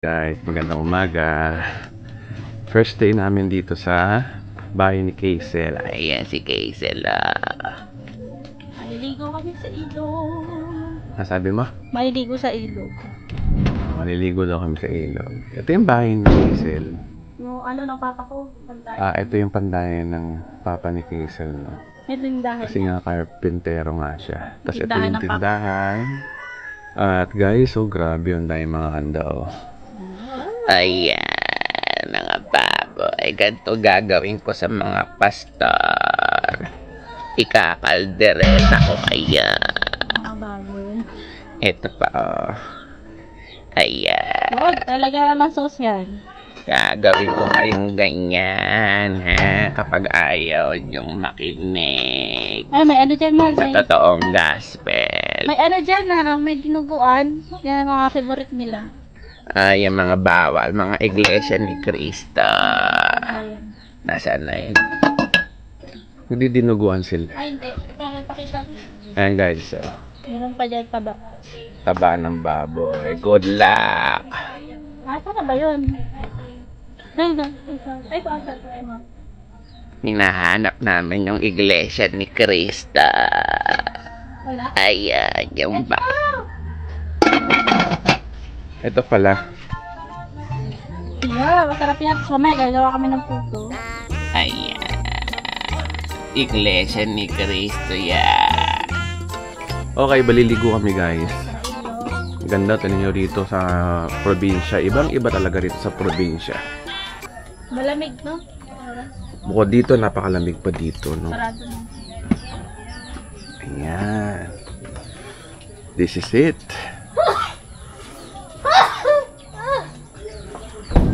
Guys, magandang umaga. First day namin dito sa bahay ni Kaisel. Ayan si Kaisel. Maliligo kami sa ilog. Nasabi mo? Maliligo sa ilog. Maliligo daw kami sa ilog. Ito yung bahay ni Kaisel. Yung ano ng papa ko, pantayan. Ito yung pandayan ng papa ni Kaisel, no? May tindahan. Kasi nga carpentero nga siya. Tapos ito Tindahan yung ng papa. tindahan. At guys, so grabe yung dahil mga handa, oh. Ayan, mga baboy. Ganito gagawin ko sa mga pastor. Ikakaldereta ko kaya. Mga baboy. Ito pa, oh. Ayan. Huwag, talaga naman social. Gagawin ko kayong ganyan, ha? Kapag ayaw niyong makinig Ay, may ano dyan, Mal. sa totoong gospel. May ano dyan, may dinuguan. Yan ang mga favorite nila. Yung mga bawal, mga iglesia ni Cristo. Ayan. Nasaan na yun? Hindi dinuguan sila. Ay, hindi. Pakita ko. Ayan guys, Meron pa dyan taba. taba ng baboy. Good luck! Asa na ba yun? Ay, paasa ko. Hinahanap namin yung iglesia ni Cristo. Wala. Ayan, yung ba? Ito pala. Yeah, masarap yan. So, may gagawa kami ng puto. Ayan. Iglesia ni Cristo yan. Okay, baliligo kami guys. Ganda, tanin nyo rito sa probinsya. Ibang iba talaga rito sa probinsya. Malamig, no? Bukod dito, napakalamig pa dito, no? Sarado na. Ayan. This is it.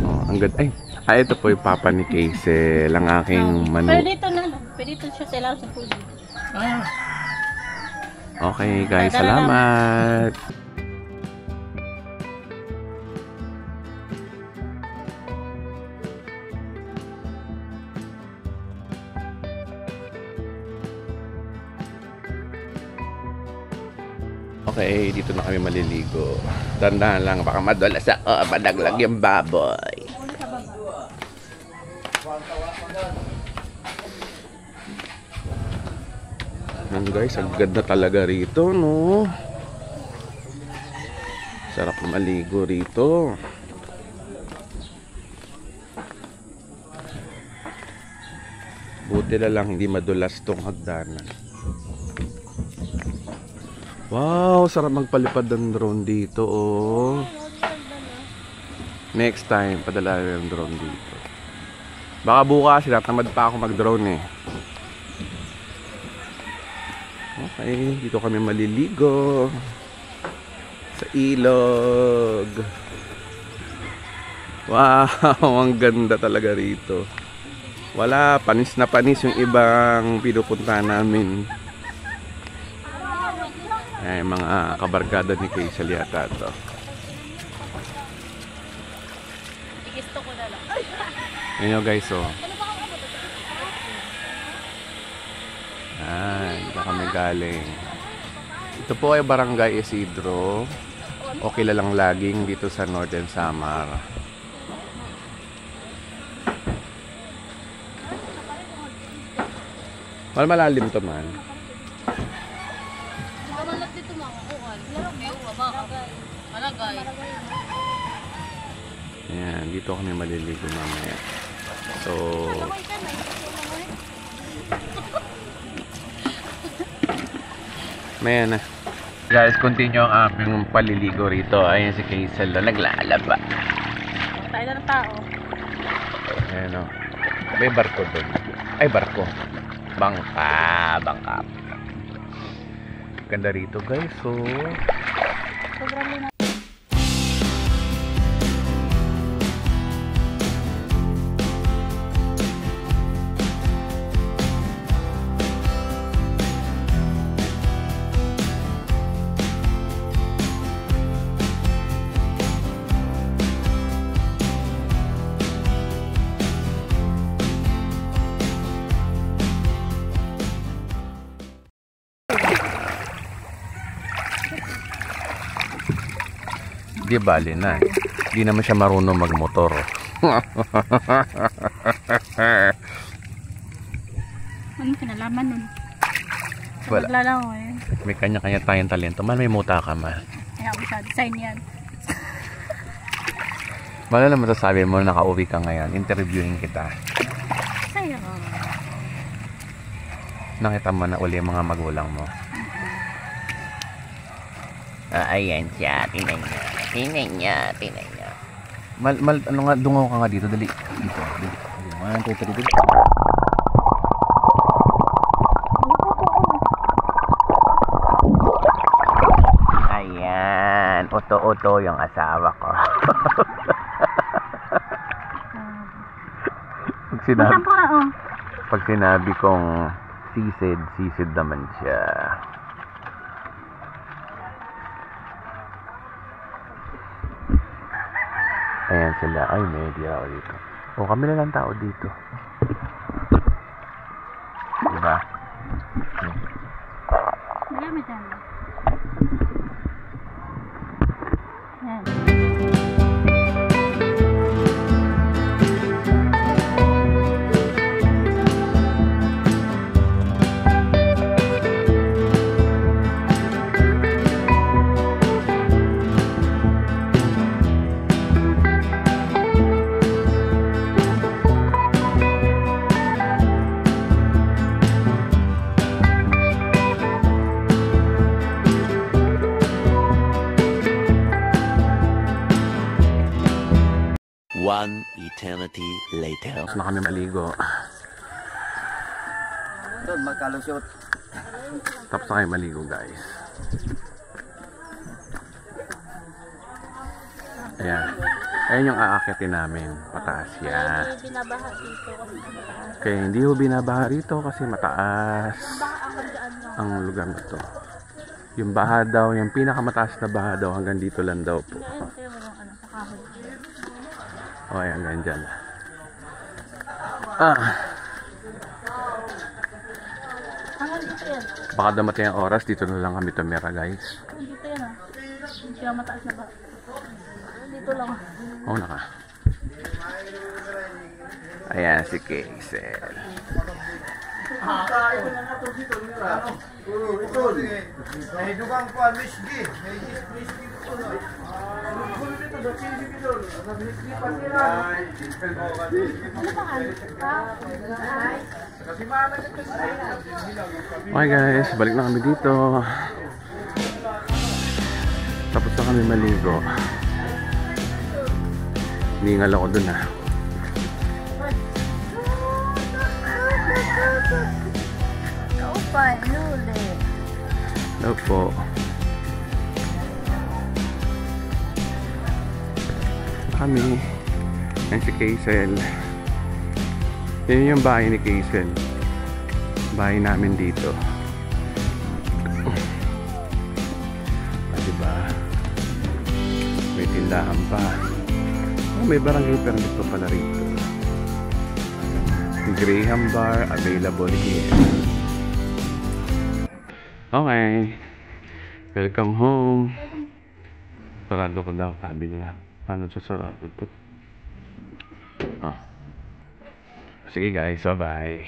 Oh, ang ganda. Ay, ito po yung papa ni Kaisel, ang aking Pero manu. dito na, pwede dito siya sila sa food. Okay guys, salamat. Okay, dito na kami maliligo. Dandahan lang, baka madulas ako, madaglag yung baboy. Yan guys, ang ganda talaga rito, no? Sarap maligo rito. Buti na lang hindi madulas tong hagdanan. Wow, sarap magpalipad ng drone dito, oh. Next time, padala yung drone dito. Baka bukas, tinatamad pa ako mag-drone eh. Okay, dito kami maliligo sa ilog. Wow, ang ganda talaga rito. Wala, panis na panis yung ibang pinupunta namin. Ay, mga kabarkada ni Kaisel yata to. Gusto ko na lang. Ayan guys, oh. Dito kami galing. Ito po ay Barangay Isidro. O kilalang laging dito sa Northern Samar. Malalim to man. Malat dito mga uwan. Malagay. Ayan, dito kami maliligo mamaya. So, maya na. Guys, continue ang aming paliligo rito. Ayan si Kaisel na naglalaba. Tayo na ng tao. Ayan o. May barko doon. Ay, barko. Bangka. Ganda rito guys. So, Sobrang lina. di bali na. Di naman siya marunong magmotor. Ano kinalaman nun? Wala. Maglalaro eh. May kanya-kanya tayong talento. Man, may muta ka man. Kaya ako siya, design yan. Wala na masasabi mo, nakauwi ka ngayon. Interviewin kita. Saya. Nakita mo na uli ang mga magulang mo. Ayan siya. Tingnan niya. Tingnan niya. Tingnan niya. Ano nga, dungaw ka nga dito. Dali. Dito. Dali. 1, 2, 3, dali. Ayan. Oto-oto yung asawa ko. Masampo na oh. Pag sinabi kong sisid, sisid naman siya. Ayan sila. Ay, may tao dito. O, kami na lang tao dito. Diba? Marami dyan. Yan. One eternity later. Tapos na kami maligo. Doon, magkalusot. Tapos na kami maligo, guys. Ayan. Ayan yung aakyatin namin. Pataas yan. Binabaha dito kasi mataas. Kaya hindi ho binabaha rito kasi mataas Baha ako dyan lang. ang lugar na to. Yung baha daw, yung pinakamataas na baha daw, hanggang dito lang daw po. Ayun sa'yo mo ano, sa kahoy. O, ayan, hanggang dyan. Ah, Hanggang dito yan. baka dumating ang oras, dito na lang kami tumira, guys. Dito yan ah. Hindi siya mataas na baha. Dito lang. Oo na ka. Ayan, si Kaysel. May dugang po, Misgi. Okay guys, balik na kami dito. Tapos na kami maligo. Ningal ako dun ah. Kaupan, luli. Hello po. Kami. Yan si Kaysel. Yan yung bahay ni Kaysel. Bahay namin dito. Ah, diba? May tindahan pa. Oh, may barangay permit pa pala rito. Graham bar available here. Okay. Welcome home. Sarado ko daw, sabi niya. Paano sa sarado to? Oh. Sige guys, bye-bye.